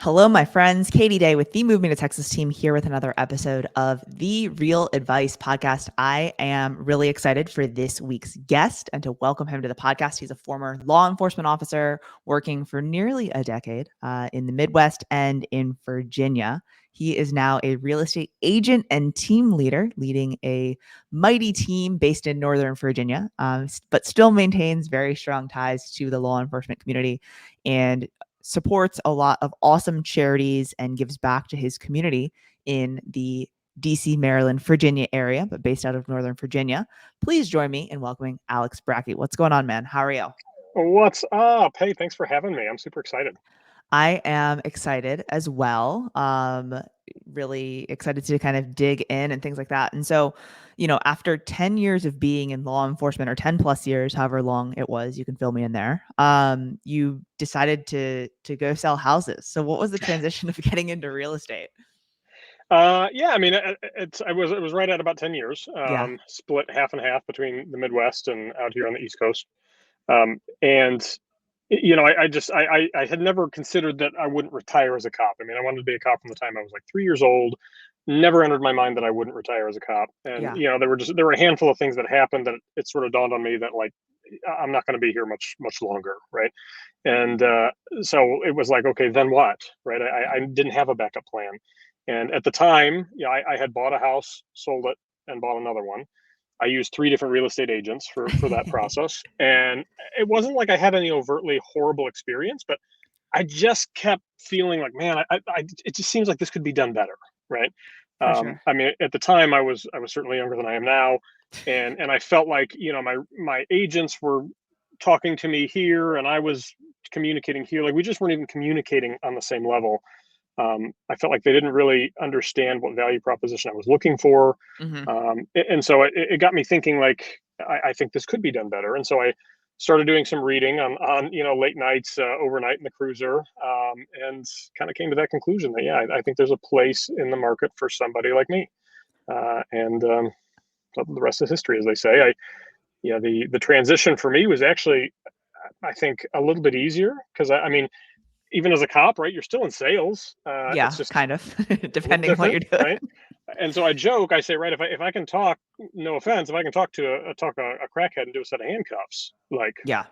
Hello, my friends. Katie Day with the Moving to Texas team here with another episode of the Real Advice podcast. I am really excited for this week's guest and to welcome him to the podcast. He's a former law enforcement officer working for nearly a decade in the Midwest and in Virginia. He is now a real estate agent and team leader, leading a mighty team based in Northern Virginia, but still maintains very strong ties to the law enforcement community and supports a lot of awesome charities and gives back to his community in the DC, Maryland, Virginia area, but based out of Northern Virginia. Please join me in welcoming Alex Bracke. What's going on, man? How are you? What's up? Hey, thanks for having me. I'm super excited. I am excited as well. Really excited to kind of dig in and things like that. And so, after 10 years of being in law enforcement, or 10 plus years, however long it was, you can fill me in there. You decided to go sell houses. So what was the transition of getting into real estate? Yeah, I mean, it was right at about 10 years, Yeah. split half and half between the Midwest and out here on the East Coast. And I had never considered that I wouldn't retire as a cop. I mean, I wanted to be a cop from the time I was like 3 years old. Never entered my mind that I wouldn't retire as a cop. And Yeah. there were a handful of things that happened that it sort of dawned on me that like I'm not going to be here much longer, right? And so it was like, okay, then what, right? I didn't have a backup plan. And at the time, I had bought a house, sold it, and bought another one. I used three different real estate agents for that process, and it wasn't like I had any overtly horrible experience, but I just kept feeling like, man, it just seems like this could be done better, right? For sure. I mean, at the time, I was certainly younger than I am now, and I felt like my agents were talking to me here, and I was communicating here. Like we just weren't even communicating on the same level. I felt like they didn't really understand what value proposition I was looking for. Hmm. And so it got me thinking like I think this could be done better. And so I started doing some reading on late nights, overnight in the cruiser, and kind of came to that conclusion that I think there's a place in the market for somebody like me. And so the rest is history, as they say. The transition for me was actually, I think, a little bit easier because I mean, even as a cop, right, you're still in sales. It's Yeah, just kind of, a little depending on what different, you're doing. right? And so I joke, I say, right, if I can talk, no offense, if I can talk to a crackhead and do a set of handcuffs, like Yeah.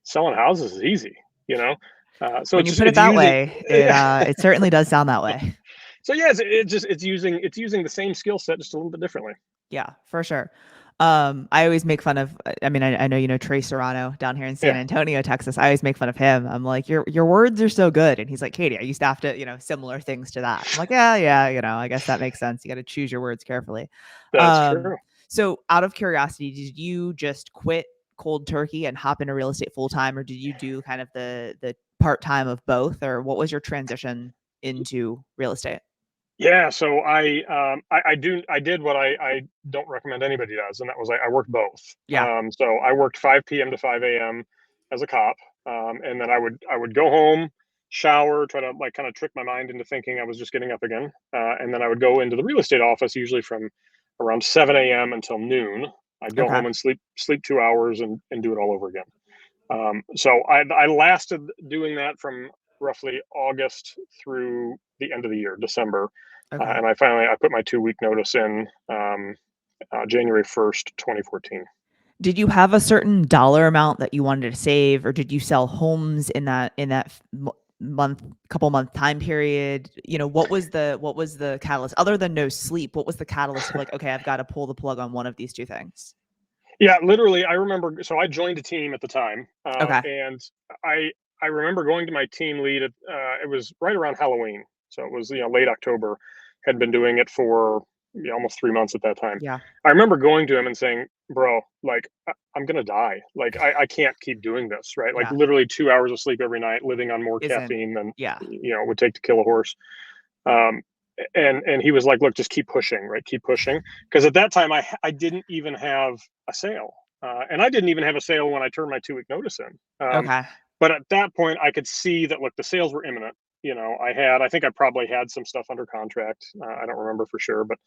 selling houses is easy, you know. So When it's you just put it it's that using. way, it certainly does sound that way. So yeah, it's using the same skill set just a little bit differently. Yeah, for sure. I always make fun of. I mean, I know Trey Serrano down here in San Yeah, Antonio, Texas. I always make fun of him. I'm like, your words are so good, and he's like, Katie, I used to have to, similar things to that. I'm like, yeah, I guess that makes sense. You got to choose your words carefully. that's Um, true. so out of curiosity, did you just quit cold turkey and hop into real estate full time, or did you do kind of the part time of both, or what was your transition into real estate? Yeah, so I did what I don't recommend anybody does, and that was I worked both. Yeah. So I worked 5 p.m. to 5 a.m. as a cop, and then I would go home, shower, try to like kind of trick my mind into thinking I was just getting up again, and then I would go into the real estate office usually from around 7 a.m. until noon. I'd go Okay. home and sleep 2 hours and do it all over again. So I lasted doing that from roughly August through the end of the year, December, Okay. and I put my 2 week notice in January 1st, 2014. Did you have a certain dollar amount that you wanted to save, or did you sell homes in that couple month time period? What was the catalyst other than no sleep? What was the catalyst of like, okay, I've got to pull the plug on one of these two things? Yeah, literally, I remember. So I joined a team at the time, Okay. and I remember going to my team lead. It was right around Halloween, so it was late October. Had been doing it for almost 3 months at that time. Yeah. I remember going to him and saying, "Bro, like I'm gonna die. Like I can't keep doing this. Right? Like Yeah. literally 2 hours of sleep every night, living on more Isn't. caffeine than Yeah. it would take to kill a horse." Um, and he was like, "Look, just keep pushing, right? Keep pushing." Because at that time, I didn't even have a sale, and I didn't even have a sale when I turned my 2 week notice in. Okay. But at that point, I could see that look, the sales were imminent. I think I probably had some stuff under contract. I don't remember for sure, but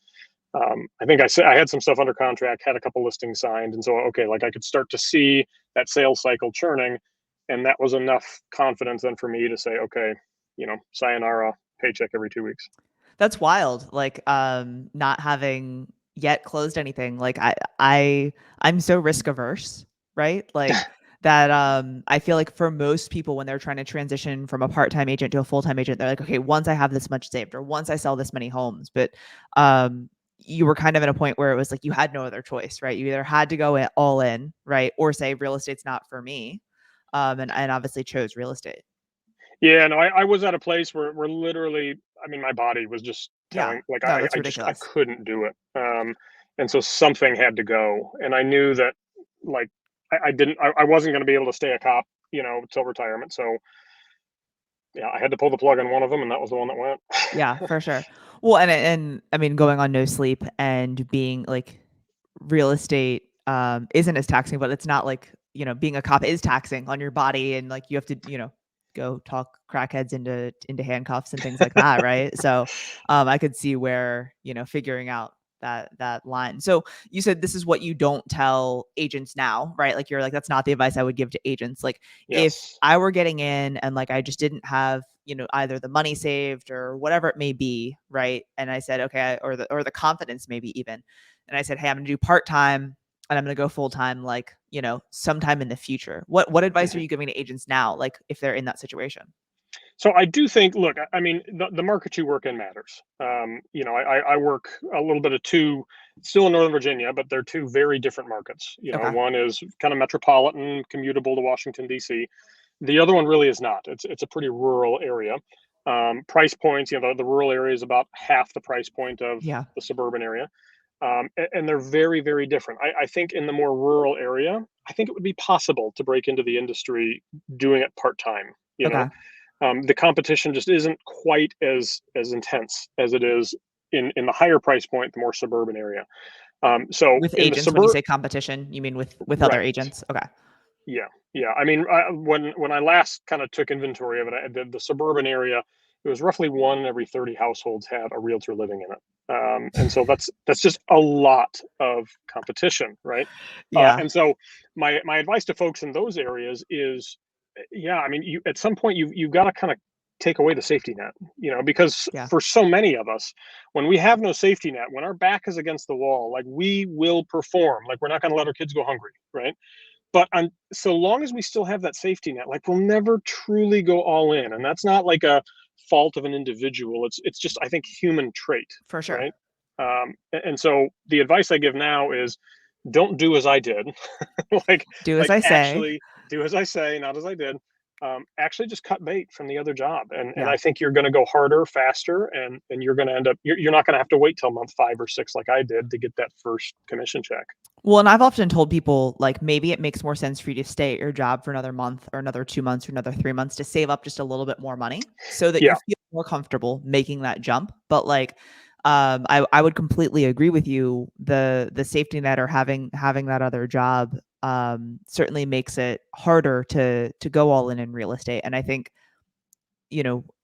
I think I said I had some stuff under contract, had a couple listings signed, and so okay, like I could start to see that sales cycle churning, and that was enough confidence then for me to say, okay, sayonara paycheck every 2 weeks. That's wild. Like, not having yet closed anything. Like, I'm so risk averse, right? Like that. I feel like for most people, when they're trying to transition from a part-time agent to a full-time agent, they're like, okay, once I have this much saved, or once I sell this many homes. But you were kind of at a point where it was like you had no other choice, right? You either had to go all in, right, or say real estate's not for me, and obviously chose real estate. Yeah, no, I was at a place where literally, I mean, my body was just Yeah, telling, like, no, that's I ridiculous. couldn't do it. And so something had to go. And I knew that, like, I wasn't going to be able to stay a cop, till retirement. So yeah, I had to pull the plug on one of them, and that was the one that went. Yeah, for sure. Well, and I mean, going on no sleep and being like real estate isn't as taxing, but it's not like, being a cop is taxing on your body, and like you have to, go talk crackheads into handcuffs and things like that, right? So I could see where, figuring out that line. So you said this is what you don't tell agents now, right? Like you're like, that's not the advice I would give to agents. Like if Yes. I were getting in and like I just didn't have, either the money saved or whatever it may be, right? And I said, okay, or the confidence maybe even. And I said, hey, I'm gonna do part-time and I'm gonna go full-time, like, sometime in the future. What advice are Mhm. you giving to agents now, like if they're in that situation? So I do think, look, I mean, the market you work in matters. I work a little bit of two, still in Northern Virginia, but they're two very different markets. Okay. One is kind of metropolitan, commutable to Washington, D.C. The other one really is not. It's a pretty rural area. Price points, the rural area is about half the price point of Yeah. the suburban area. And they're very, very different. I think in the more rural area, I think it would be possible to break into the industry doing it part time. Okay. The competition just isn't quite as intense as it is in the higher price point, the more suburban area. So With in the agents, when you suburb, say competition, you mean with other right? agents? Okay. Yeah, yeah. I mean, when I last kind of took inventory of it, the suburban area, it was roughly one in every 30 households had a realtor living in it. And so that's just a lot of competition, right? Yeah. And so my advice to folks in those areas is, yeah, I mean, you at some point you've got to kind of take away the safety net, because Yeah. for so many of us, when we have no safety net, when our back is against the wall, like we will perform, like we're not going to let our kids go hungry, right? But so long as we still have that safety net, like we'll never truly go all in, and that's not like a fault of an individual. It's just, I think, human trait, For sure. right? And so the advice I give now is don't do as I did. like Do as like I say. actually do as I say, not as I did. Actually just cut bait from the other job, and Yeah. I think you're going to go harder, faster, and you're going to end up, you're not going to have to wait till month 5 or 6 like I did to get that first commission check. Well, and I've often told people, like, maybe it makes more sense for you to stay at your job for another month or another 2 months or another 3 months to save up just a little bit more money so that you Yeah. feel more comfortable making that jump. But like, I would completely agree with you. The safety net or having that other job certainly makes it harder to go all in real estate. And I think,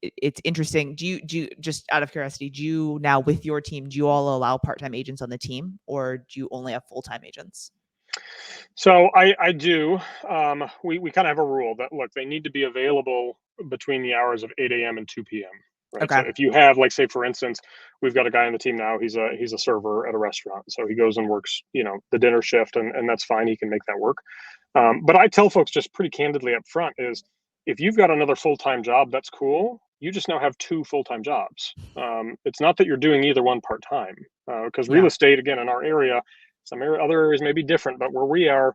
it's interesting. Do you just out of curiosity, do you now with your team, do you all allow part-time agents on the team or do you only have full-time agents? So I do. We kind of have a rule that, look, they need to be available between the hours of 8 a.m. and 2 p.m. Right. So Okay. if you have, like, say for instance, we've got a guy on the team now. He's a server at a restaurant, so he goes and works, the dinner shift, and that's fine. He can make that work. But I tell folks just pretty candidly up front is, if you've got another full time job, that's cool. You just now have two full time jobs. It's not that you're doing either one part time, because real Yeah. estate, again, in our area, other areas may be different, but where we are,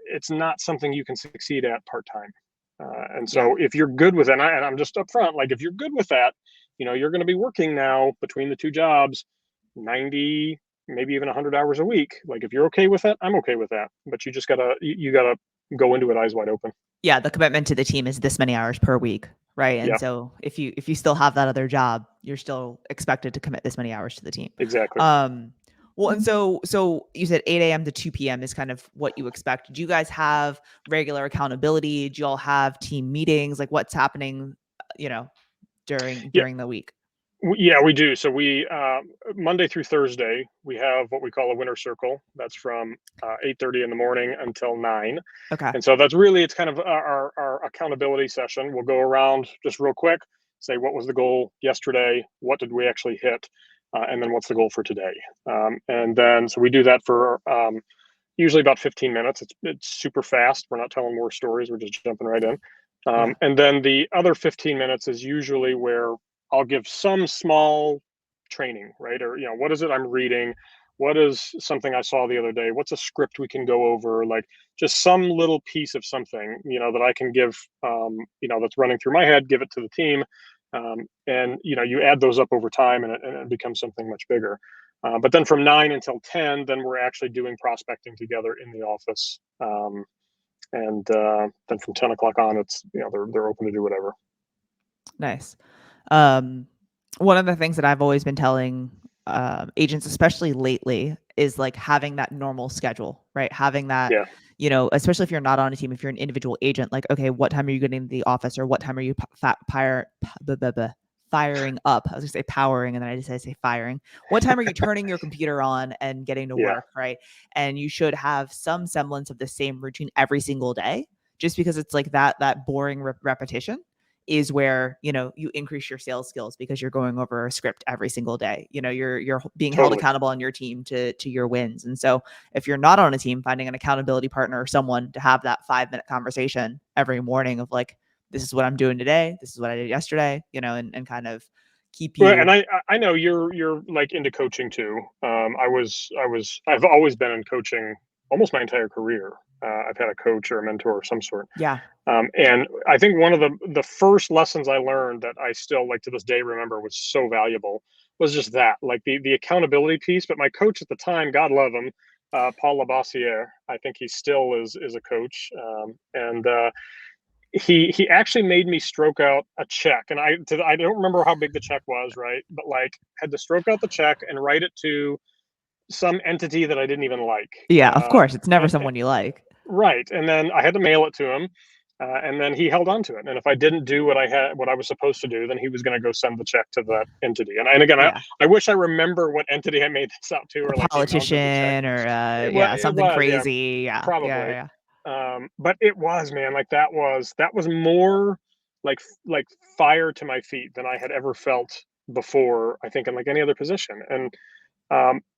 it's not something you can succeed at part time. And Yeah. so if you're good with it, and I'm just upfront, like if you're good with that, you're going to be working now between the two jobs 90, maybe even 100 hours a week. Like if you're okay with that, I'm okay with that. But you just gotta go into it eyes wide open. Yeah, the commitment to the team is this many hours per week, right? And Yeah, so if you still have that other job, you're still expected to commit this many hours to the team. exactly. Um, well, and so you said 8 a.m. to 2 p.m. is kind of what you expect. Do you guys have regular accountability? Do you all have team meetings? Like what's happening, you know, during Yeah, during the week? yeah, we do. So we Monday through Thursday we have what we call a winter circle. That's from 8:30 in the morning until 9. Okay. And so it's kind of our accountability session. We'll go around just real quick, say what was the goal yesterday, what did we actually hit, and then what's the goal for today. And then so we do that for usually about 15 minutes. It's super fast. We're not telling more stories. We're just jumping right in. Yeah. And then the other 15 minutes is usually where I'll give some small training, right? Or, what is it I'm reading? What is something I saw the other day? What's a script we can go over? Like just some little piece of something, that I can give, that's running through my head, give it to the team. And, you add those up over time and it becomes something much bigger. But then from 9 until 10, then we're actually doing prospecting together in the office. And then from 10 o'clock on, it's, they're open to do whatever. Nice. One of the things that I've always been telling agents, especially lately, is like having that normal schedule, right? Having that, Yeah. Especially if you're not on a team, if you're an individual agent, like, okay, what time are you getting to the office, or what time are you firing up? I was gonna say powering, and then I decided to say firing. What time are you turning your computer on and getting to Yeah. work, right? And you should have some semblance of the same routine every single day, just because it's like that boring repetition is where, you increase your sales skills, because you're going over a script every single day. You're being held Totally. accountable on your team to your wins. And so if you're not on a team, finding an accountability partner or someone to have that 5-minute conversation every morning of like, this is what I'm doing today, this is what I did yesterday, and kind of keep Well, you. and I know you're like into coaching too. I've always been in coaching almost my entire career. I've had a coach or a mentor of some sort. Yeah. And I think one of the first lessons I learned that I still, like, to this day remember was so valuable was just that, like, the accountability piece. But my coach at the time, God love him, Paul Labossiere, I think he still is a coach. And he actually made me stroke out a check, and I don't remember how big the check was, right? But like, had to stroke out the check and write it to some entity that I didn't even like. Yeah, of course. It's never someone you like. Right, and then I had to mail it to him, and then he held on to it. And if I didn't do what I was supposed to do, then he was going to go send the check to that entity. And again, Yeah. I wish I remember what entity I made this out to, A or like the amount of the check. politician, or It something was, yeah, crazy. Yeah. Yeah. probably. Yeah. But it was, man, like that was more like fire to my feet than I had ever felt before, I think, in like any other position. And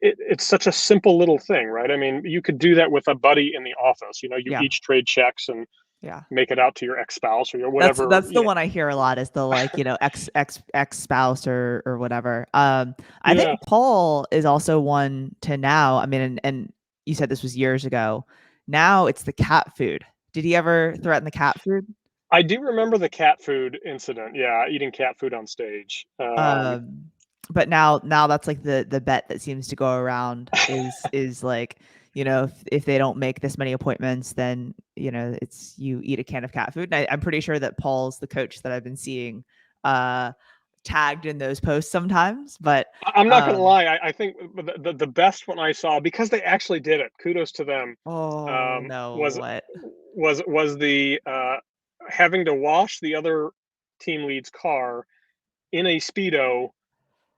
it's such a simple little thing, right? I mean, you could do that with a buddy in the office. You Yeah. each trade checks and Yeah. make it out to your ex-spouse or your That's whatever. that's the one I hear a lot, is the, like, ex spouse or whatever. I think Yeah, Paul is also one to now. I mean, and you said this was years ago. Now it's the cat food. Did he ever threaten the cat food? I do remember the cat food incident. Yeah, eating cat food on stage. Um, but now that's like the bet that seems to go around, is like, if they don't make this many appointments, then, it's you eat a can of cat food. And I'm pretty sure that Paul's the coach that I've been seeing tagged in those posts sometimes. But I'm not gonna lie. I think the best one I saw, because they actually did it. Kudos to them. oh no, Was what? the having to wash the other team lead's car in a speedo,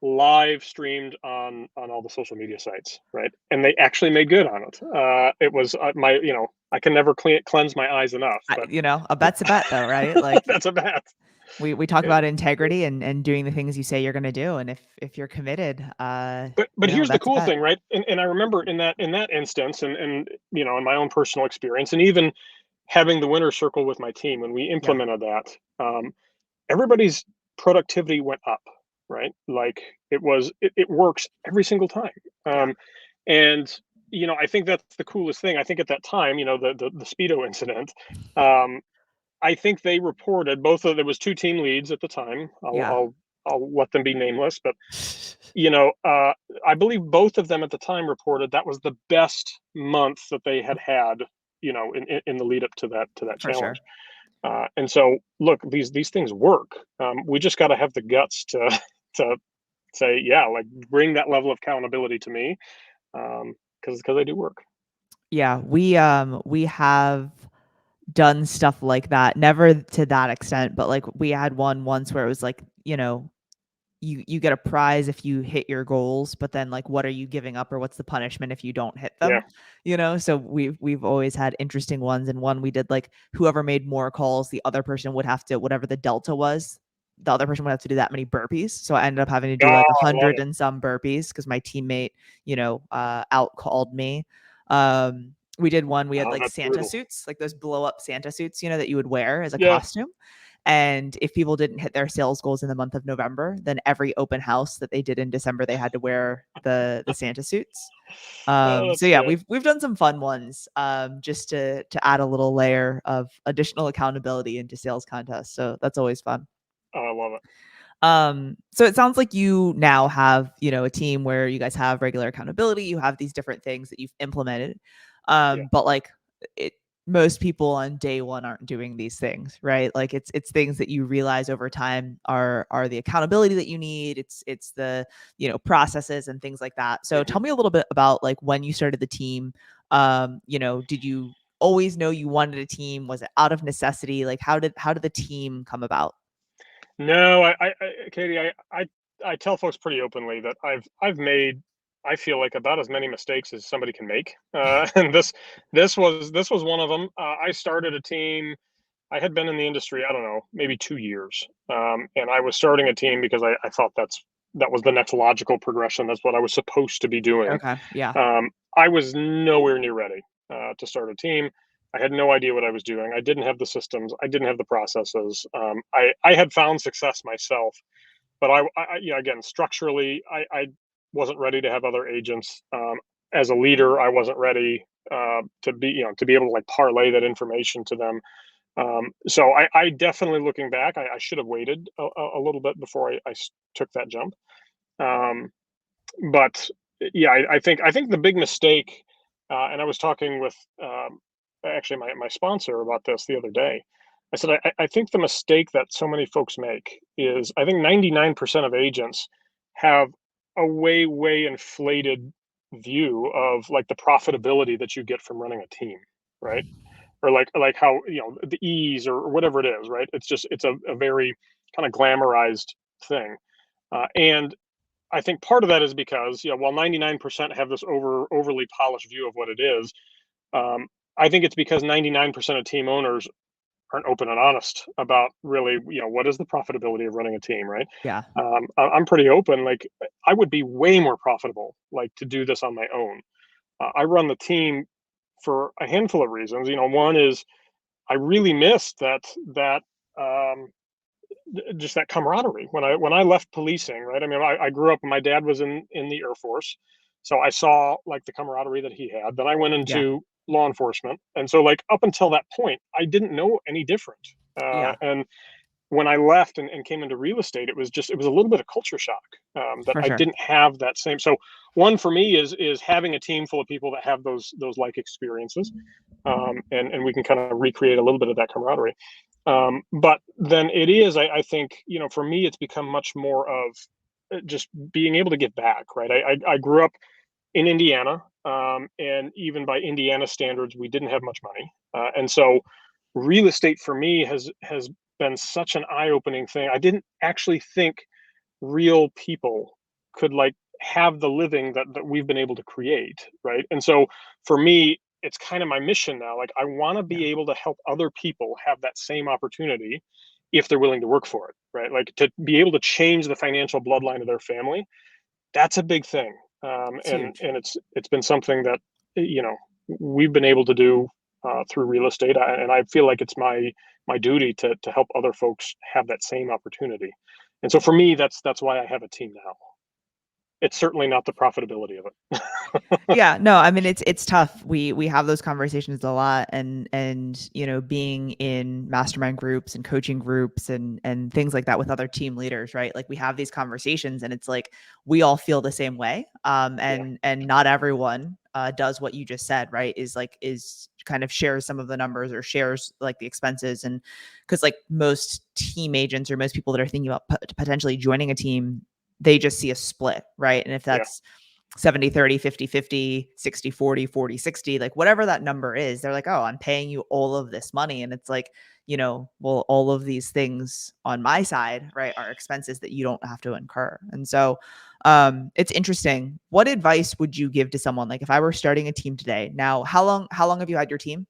live streamed on all the social media sites, right? And they actually made good on it. It was my, I can never cleanse my eyes enough, but A bet's a bet, though, right? Like, that's a bad. we talk Yeah. about integrity and doing the things you say you're going to do, and if you're committed, But here's the that's a cool bet. thing, right? And I remember in that instance, and in my own personal experience, and even having the winner circle with my team when we Yeah. implemented that, everybody's productivity went up, right? Like it works every single time. Yeah. And I think that's the coolest thing. I think at that time, the speedo incident, um, I think they reported both of there was two team leads at the time. Yeah. I'll let them be nameless, but I believe both of them at the time reported that was the best month that they had had, in the lead up to that For challenge. sure. And so, look, these things work. We just got to have the guts to to say, yeah, like, bring that level of accountability to me, because they do work. Yeah, we have done stuff like that. Never to that extent, but like we had one once where it was like, you get a prize if you hit your goals, but then, like, what are you giving up, or what's the punishment if you don't hit Yeah, them? So we've always had interesting ones. And one we did, like, whoever made more calls, the other person would have to, whatever the delta was, the other person would have to do that many burpees. So I ended up having to do Oh, like I love 100 it. and some burpees because my teammate, out called me. We did one, we had Oh, like that's Santa brutal. suits, like those blow up Santa suits, that you would wear as a Yeah. costume. And if people didn't hit their sales goals in the month of November, then every open house that they did in December, they had to wear the Santa suits. Oh, So that's yeah, good. we've done some fun ones, just to add a little layer of additional accountability into sales contests. So that's always fun. Oh, I love it. So it sounds like you now have, a team where you guys have regular accountability, you have these different things that you've implemented. Yeah. But like it most people on day one aren't doing these things, right? Like it's things that you realize over time are the accountability that you need. It's the, processes and things like that. So Hmm. tell me a little bit about like when you started the team. Did you always know you wanted a team? Was it out of necessity? Like how did the team come about? No, Katie, I tell folks pretty openly that I've made, I feel like, about as many mistakes as somebody can make, and this was one of them. I started a team. I had been in the industry, I don't know, maybe 2 years, and I was starting a team because I thought that was the next logical progression. That's what I was supposed to be doing. Okay. Yeah. Um, I was nowhere near ready to start a team. I had no idea what I was doing. I didn't have the systems. I didn't have the processes. I had found success myself, but again, structurally, I wasn't ready to have other agents. As a leader, I wasn't ready to be able to like parlay that information to them. So I definitely, looking back, I should have waited a little bit before I took that jump. Um, but yeah, I think the big mistake, and I was talking with actually my sponsor about this the other day. I said I think the mistake that so many folks make is I think 99% of agents have a way inflated view of like the profitability that you get from running a team, right? Or like how the ease or whatever it is, right? It's a very kind of glamorized thing, and I think part of that is because, while 99% have this overly polished view of what it is, um, I think it's because 99% of team owners aren't open and honest about really, what is the profitability of running a team, right? Yeah. I'm pretty open. Like, I would be way more profitable, like, to do this on my own. I run the team for a handful of reasons. One is I really missed that um, just that camaraderie when I left policing, right? I mean, I grew up, my dad was in the Air Force, so I saw like the camaraderie that he had. Then I went Yeah. into law enforcement, and so like up until that point I didn't know any different. Yeah. And when I left and came into real estate, it was a little bit of culture shock, that For I sure. didn't have that same. So one for me is having a team full of people that have those like experiences, and we can kind of recreate a little bit of that camaraderie. But then it is, I think, for me, it's become much more of just being able to give back, right? I grew up in Indiana, and even by Indiana standards, we didn't have much money, and so real estate for me has been such an eye opening thing. I didn't actually think real people could like have the living that we've been able to create, right? And so for me, it's kind of my mission now. Like, I want to Yeah. be able to help other people have that same opportunity if they're willing to work for it, right? Like, to be able to change the financial bloodline of their family, that's a big thing. It's huge. And it's been something that we've been able to do through real estate, and I feel like it's my duty to help other folks have that same opportunity. And so for me, that's why I have a team now. It's certainly not the profitability of it. Yeah, no, I mean it's tough. We have those conversations a lot, and being in mastermind groups and coaching groups and things like that with other team leaders, right? Like we have these conversations and it's like we all feel the same way. Yeah, And not everyone does what you just said, right? Is kind of shares some of the numbers or shares like the expenses. And because like most team agents or most people that are thinking about potentially joining a team, they just see a split, right? And if yeah, that's 70-30, 50-50, 60-40, 40-60, like whatever that number is, they're like, oh, I'm paying you all of this money. And it's like, well, all of these things on my side, right, are expenses that you don't have to incur. And so it's interesting. What advice would you give to someone? Like if I were starting a team today, now, how long have you had your team?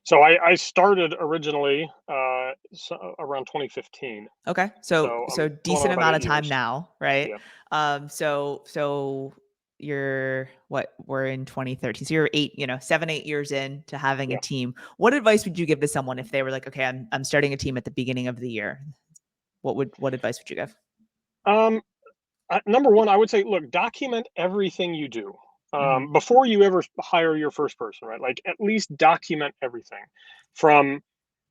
So I started originally around 2015. Okay. So So I'm going on decent about amount 8 of time years. now, right? Yeah. So you're what, we're in 2013. So you're 7, 8 years in to having a Yeah. team. What advice would you give to someone if they were like, okay, I'm starting a team at the beginning of the year? What advice would you give? Um, Number one, I would say, look, document everything you do Hmm. before you ever hire your first person, right? Like at least document everything from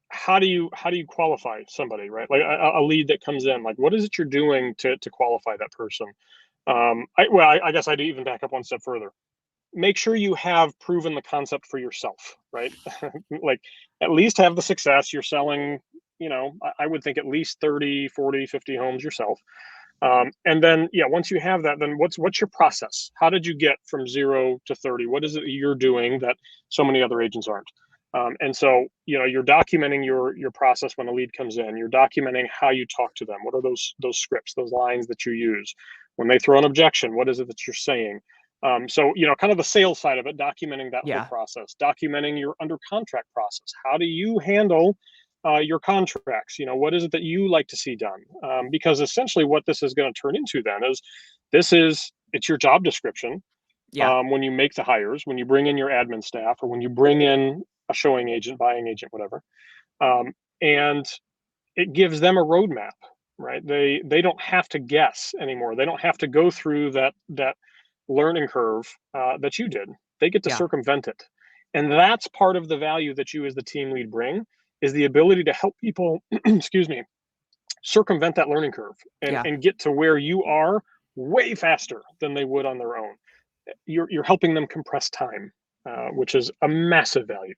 how do you qualify somebody, right? Like a lead that comes in, like what is it you're doing to qualify that person? I guess I'd even back up one step further. Make sure you have proven the concept for yourself, right? Like at least have the success you're selling. I would think at least 30, 40, 50 homes yourself. And then, yeah, once you have that, then what's your process? How did you get from 0 to 30? What is it you're doing that so many other agents aren't? And so, you're documenting your process when a lead comes in. You're documenting how you talk to them. What are those scripts, those lines that you use when they throw an objection? What is it that you're saying? So, kind of the sales side of it, documenting that whole Yeah. process, documenting your under contract process. How do you handle your contracts? What is it that you like to see done? Because essentially what this is going to turn into then is it's your job description. Yeah. When you make the hires, when you bring in your admin staff, or when you bring in a showing agent, buying agent, whatever. And it gives them a roadmap, right? They don't have to guess anymore. They don't have to go through that learning curve that you did. They get to Yeah. circumvent it, and that's part of the value that you as the team lead bring, is the ability to help people, excuse me, circumvent that learning curve and Yeah. and get to where you are way faster than they would on their own. You're helping them compress time, which is a massive value.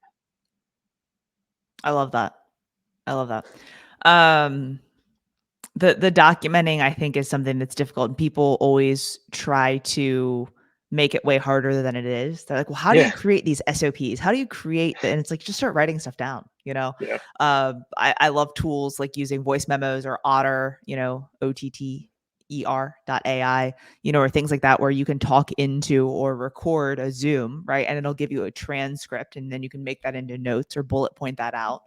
I love that. I love that. Um, the documenting, I think, is something that's difficult, and people always try to make it way harder than it is. They're like, "Well, how do you Yeah, create these SOPs? How do you create the," and it's like, just start writing stuff down, you know? yeah, I love tools like using voice memos or Otter, OTTER.ai, or things like that where you can talk into or record a Zoom, right? And it'll give you a transcript, and then you can make that into notes or bullet point that out.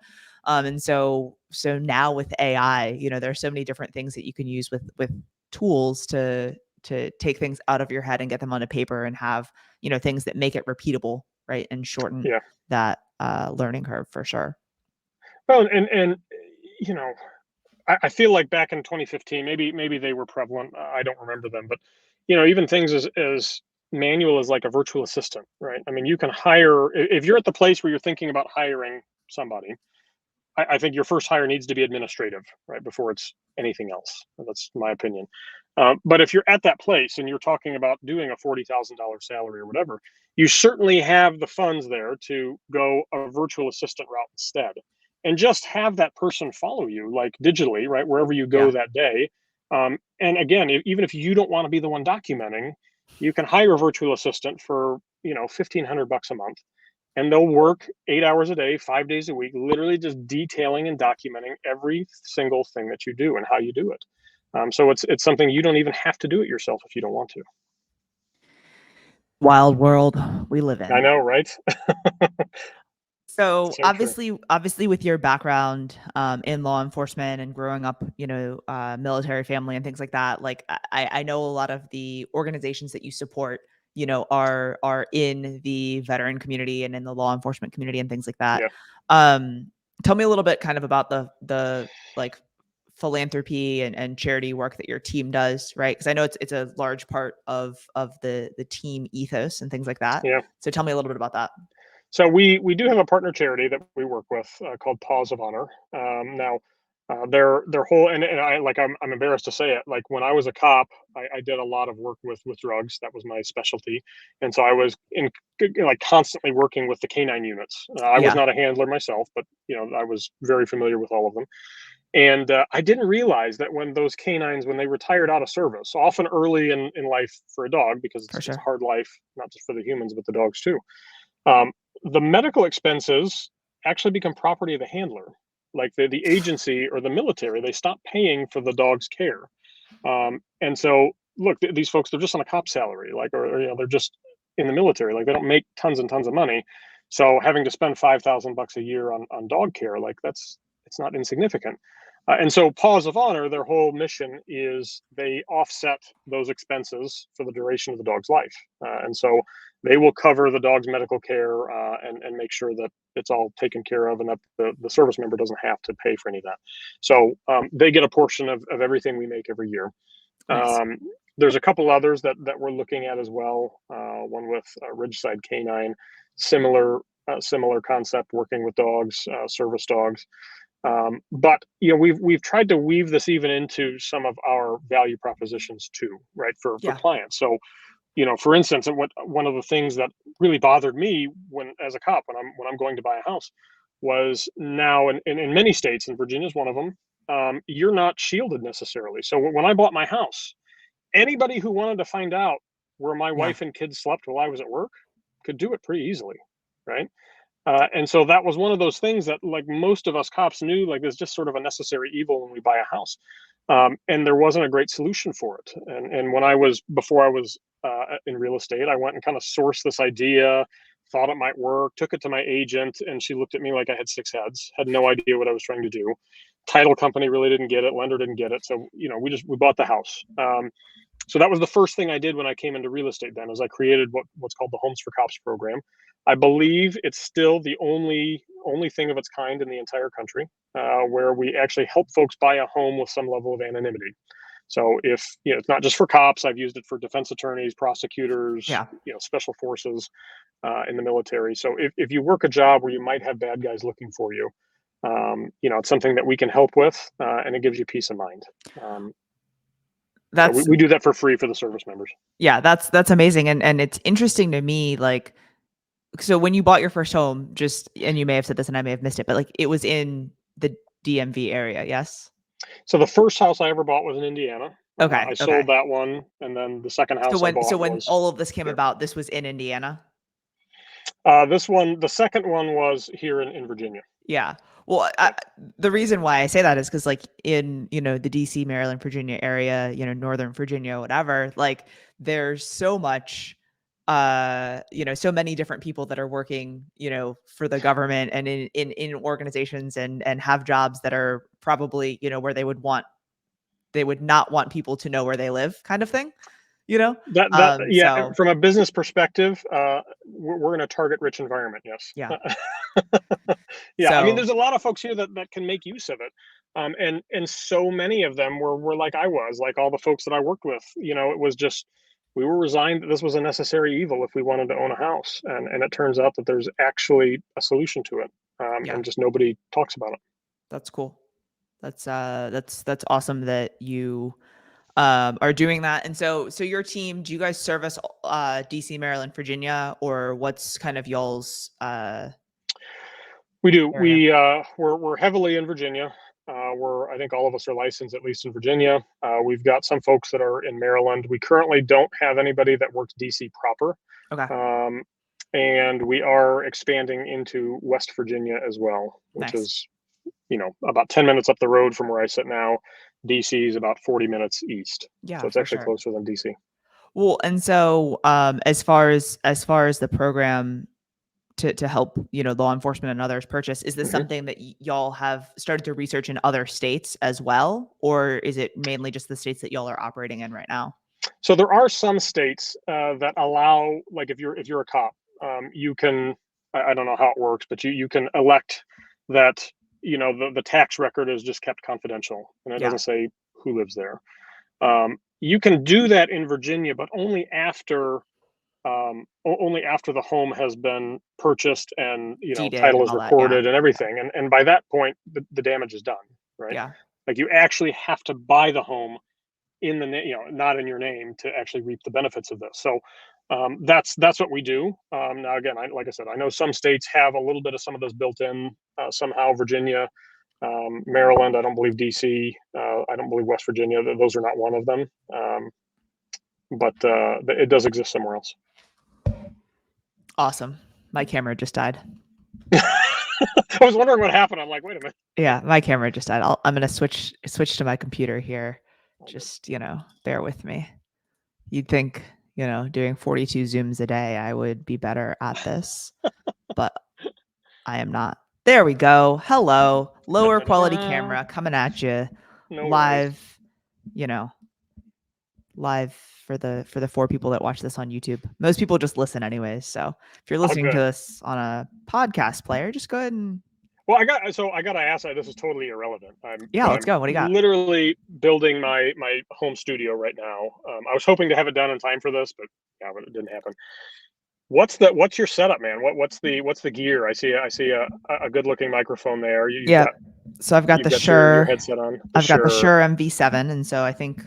And so now with AI, there's so many different things that you can use with tools to take things out of your head and get them onto paper and have, things that make it repeatable, right? And shorten yeah. that learning curve for sure. Well, and you know, I feel like back in 2015, maybe they were prevalent. I don't remember them, but even things as manual as like a virtual assistant, right? I mean, you can hire if you're at the place where you're thinking about hiring somebody. I think your first hire needs to be administrative, right, before it's anything else. That's my opinion. But if you're at that place and you're talking about doing a $40,000 salary or whatever, you certainly have the funds there to go a virtual assistant route instead, and just have that person follow you, like digitally, right, wherever you go Yeah. that day. And again, even if you don't want to be the one documenting, you can hire a virtual assistant for 1,500 bucks a month, and they'll work 8 hours a day, 5 days a week, literally just detailing and documenting every single thing that you do and how you do it. So it's something you don't even have to do it yourself if you don't want to. Wild world we live I in. know, right? So So true. obviously, with your background in law enforcement and growing up, military family and things like that, like I know a lot of the organizations that you support, are in the veteran community and in the law enforcement community and things like that. Yeah, Um, Tell me a little bit kind of about the like philanthropy and charity work that your team does, right? Because I know it's a large part of the team ethos and things like that. yeah. So tell me a little bit about that. So we do have a partner charity that we work with called Paws of Honor. Now, their whole, and I'm embarrassed to say it. Like when I was a cop, I did a lot of work with drugs. That was my specialty, and so I was in like constantly working with the canine units. I was Yeah. not a handler myself, but I was very familiar with all of them. And I didn't realize that when those canines, when they retired out of service, often early in life for a dog, because For it's a sure. hard life, not just for the humans but the dogs too. um, the medical expenses actually become property of the handler. Like the agency or the military, they stop paying for the dog's care. And so, look, these folks, they're just on a cop salary, like, or they're just in the military. Like, they don't make tons and tons of money. So having to spend $5,000 a year on dog care, like it's not insignificant. And so Paws of Honor, their whole mission is they offset those expenses for the duration of the dog's life. And so they will cover the dog's medical care, and make sure that it's all taken care of and that the service member doesn't have to pay for any of that. So they get a portion of everything we make every year. Nice. There's a couple others that we're looking at as well. One with Ridgeside Canine, similar concept, working with dogs, service dogs. But we've tried to weave this even into some of our value propositions too, right? For Yeah. clients. So for instance, and one of the things that really bothered me when as a cop when I'm going to buy a house was now in many states, and Virginia's one of them, you're not shielded necessarily. So when I bought my house, anybody who wanted to find out where my Yeah. wife and kids slept while I was at work could do it pretty easily, right? And so that was one of those things that, like, most of us cops knew, like, there's just sort of a necessary evil when we buy a house, and there wasn't a great solution for it. And before I was in real estate, I went and kind of sourced this idea, thought it might work, took it to my agent, and she looked at me like I had six heads, had no idea what I was trying to do. Title company really didn't get it, lender didn't get it, so we bought the house. So that was the first thing I did when I came into real estate. Then, is I created what's called the Homes for Cops program. I believe it's still the only thing of its kind in the entire country, where we actually help folks buy a home with some level of anonymity. So if it's not just for cops, I've used it for defense attorneys, prosecutors, Yeah. special forces, in the military. So if you work a job where you might have bad guys looking for you, it's something that we can help with, and it gives you peace of mind. So That's we do that for free for the service members. yeah, that's amazing. And it's interesting to me, like, so when you bought your first home, and you may have said this and I may have missed it, but like it was in the DMV area, yes? So the first house I ever bought was in Indiana. Okay. I sold Okay. that one, and then the second So house I bought when was all of this came here. about, this was in Indiana? The second one was here in Virginia. Yeah. Well, the reason why I say that is because, like, in the DC, Maryland, Virginia area, Northern Virginia, whatever, like, there's so much, so many different people that are working, for the government and in organizations and have jobs that are probably, where they would not want people to know where they live, kind of thing, you know. Yeah. So From a business perspective, we're in a target rich environment. Yes. yeah. Yeah. I mean, So there's a lot of folks here that can make use of it. And so many of them were like I was, like all the folks that I worked with. It was just we were resigned that this was a necessary evil if we wanted to own a house, and it turns out that there's actually a solution to it, yeah, and just nobody talks about it. that's cool. That's awesome that you are doing that. And so your team, do you guys service DC, Maryland, Virginia, or what's kind of y'all's We do. area? We're heavily in Virginia. I think all of us are licensed at least in Virginia. We've got some folks that are in Maryland. We currently don't have anybody that works DC proper, Okay. um, and we are expanding into West Virginia as well, which Nice. is about 10 minutes up the road from where I sit now. DC is about 40 minutes east, so Yeah, it's for actually sure. closer than DC. Well, and so as far as the program to help, law enforcement and others purchase, is this Mhm. something that y'all have started to research in other states as well, or is it mainly just the states that y'all are operating in right now? So there are some states that allow, like, if you're a cop, you can. I don't know how it works, but you can elect that the tax record is just kept confidential and it Yeah. doesn't say who lives there. You can do that in Virginia, but only after the home has been purchased and Deeded title and is all that. Yeah. recorded and everything, and by that point the damage is done, right? Yeah. Like, you actually have to buy the home in the not in your name to actually reap the benefits of this. So that's what we do. Now again, like I said, I know some states have a little bit of some of this built in, somehow. Virginia, Maryland, I don't believe DC, I don't believe West Virginia. Those are not one of them. But it does exist somewhere else. Awesome. My camera just died. I was wondering what happened. I'm like, wait a minute. Yeah, my camera just died. I'm gonna switch to my computer here. Just, bear with me. You'd think, doing 42 Zooms a day, I would be better at this. but I am not. There we go. Hello. Lower quality camera coming at you No worries. live, you know, live for the 4 people that watch this on YouTube. Most people just listen anyways. So if you're Oh, listening to good. this on a podcast player, just go ahead and Well, I gotta ask that. This is totally irrelevant. yeah, let's I'm go. What do you got? literally building my home studio right now. I was hoping to have it done in time for this, but yeah, but it didn't happen. What's your setup, man? What's the gear? I see a good looking microphone there. Yeah. So You've got your headset on. The I've got the Shure. Shure MV7, and so I think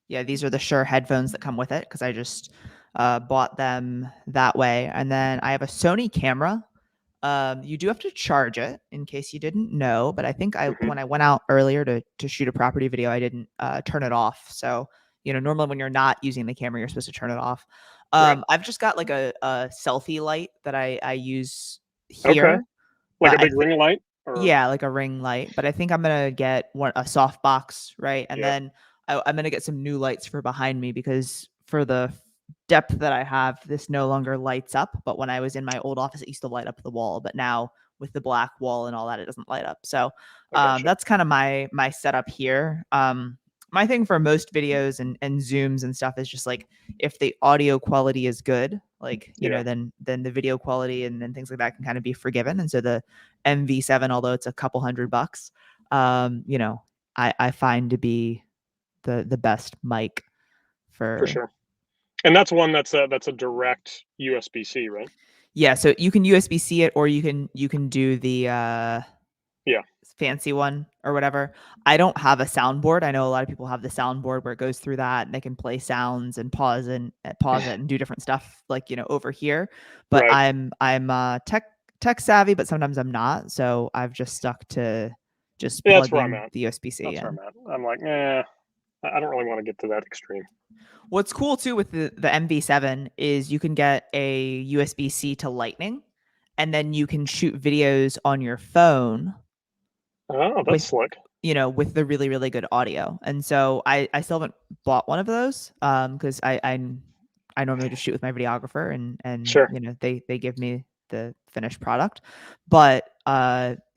yeah, these are the Shure headphones that come with it because I just bought them that way. And then I have a Sony camera. You do have to charge it in case you didn't know, but I think Hmm. when I went out earlier to shoot a property video, I didn't turn it off. So normally when you're not using the camera, you're supposed to turn it off. Right. I've just got like a selfie light that I use Okay. here, Like but a big ring light, or yeah, like a ring light, but I think I'm gonna get a soft box, right? And yeah. then I'm gonna get some new lights for behind me because for the depth that I have, this no longer lights up. But when I was in my old office, it used to light up the wall, but now with the black wall and all that, it doesn't light up. So I gotcha. that's kind of my setup here. My thing for most videos and zooms and stuff is just like if the audio quality is good, like Yeah, then the video quality and things like that can kind of be forgiven. And so the MV7, although it's a couple $100, I find to be the best mic for for. sure. And that's one that's a direct USB-C, right? Yeah, so you can USB-C it or you can do the Yeah. fancy one or whatever. I don't have a soundboard. I know a lot of people have the soundboard where it goes through that and they can play sounds and pause it and do different stuff like, over here. But Right. I'm tech savvy, but sometimes I'm not. So I've just stuck to just Yeah, that's where I'm plugging at. the USB-C That's where in. I'm at. I'm like, I don't really want to get to that extreme. What's cool too with the MV7 is you can get a USB-C to Lightning, and then you can shoot videos on your phone Oh, that's with slick. with the really really good audio. And so I still haven't bought one of those because I normally just shoot with my videographer and Sure. they give me the finished product. But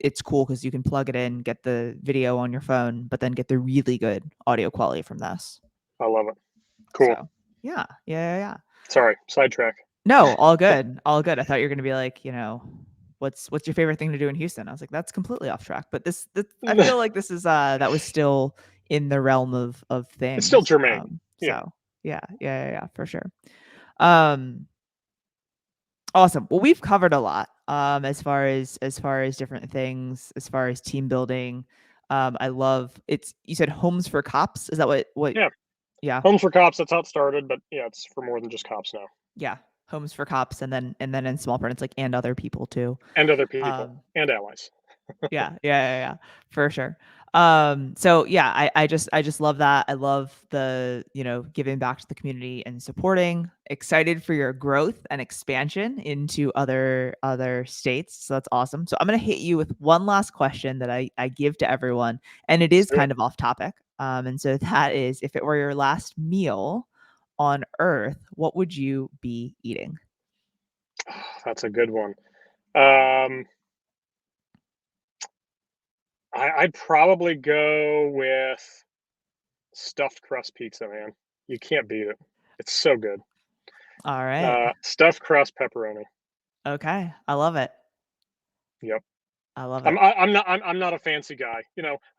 it's cool because you can plug it in, get the video on your phone, but then get the really good audio quality from this. I love it. Cool. So yeah. Sorry, sidetrack. No, all good. All good. I thought you were gonna be like, what's your favorite thing to do in Houston? I was like, that's completely off track. But this I feel like this is that was still in the realm of It's still things. germane. Yeah. So yeah, for sure. Um awesome. Well, we've covered a lot as far as different things, as far as team building. I love it's you said homes for cops. Is that what Yeah. yeah. Homes for Cops, that's how it started, but yeah, it's for more than just cops now. Yeah. Homes for cops and then in small print it's like and other people too. And other people Um, and allies. yeah, for sure. So yeah, I just love that. I love the, giving back to the community and supporting. Excited for your growth and expansion into other states. So that's awesome. So I'm gonna hit you with one last question that I give to everyone, and it Let's is do it. kind of off topic. And so that is if it were your last meal on Earth, what would you be eating? That's a good one. Um, I'd probably go with stuffed crust pizza, man. You can't beat it. It's so good. All right. Stuffed crust pepperoni. Okay. I love it. Yep. I love it. I'm not a fancy guy.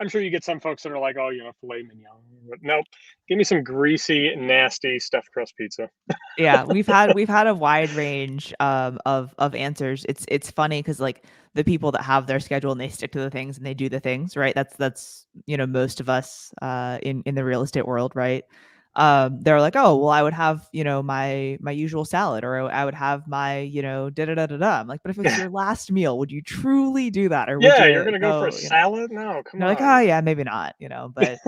I'm sure you get some folks that are like, oh, filet mignon. But nope. Give me some greasy, nasty stuffed crust pizza. Yeah, we've had a wide range of answers. It's funny because like the people that have their schedule and they stick to the things and they do the things, right? That's most of us in the real estate world, right? They're like, oh well, I would have my usual salad, or I would have my da da da da da. I'm like, but if it's your last meal, would you truly do that, or would Yeah, you're you gonna go for a go? salad? No, come They're like, oh on. yeah, maybe not, but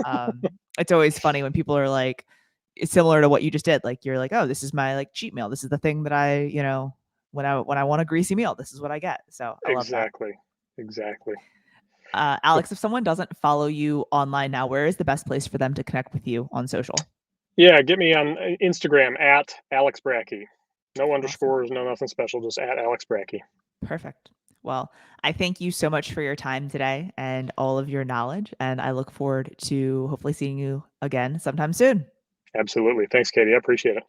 it's always funny when people are like, it's similar to what you just did. Like you're like, oh, this is my like cheat meal. This is the thing that when I want a greasy meal, this is what I get. So I love that. Exactly. Exactly. But Alex, if someone doesn't follow you online now, where is the best place for them to connect with you on social? yeah, get me on Instagram at Alex Bracke. No Awesome. underscores, no nothing special, just at Alex Bracke. Perfect. Well, I thank you so much for your time today and all of your knowledge. And I look forward to hopefully seeing you again sometime soon. Absolutely. Thanks, Katie. I appreciate it.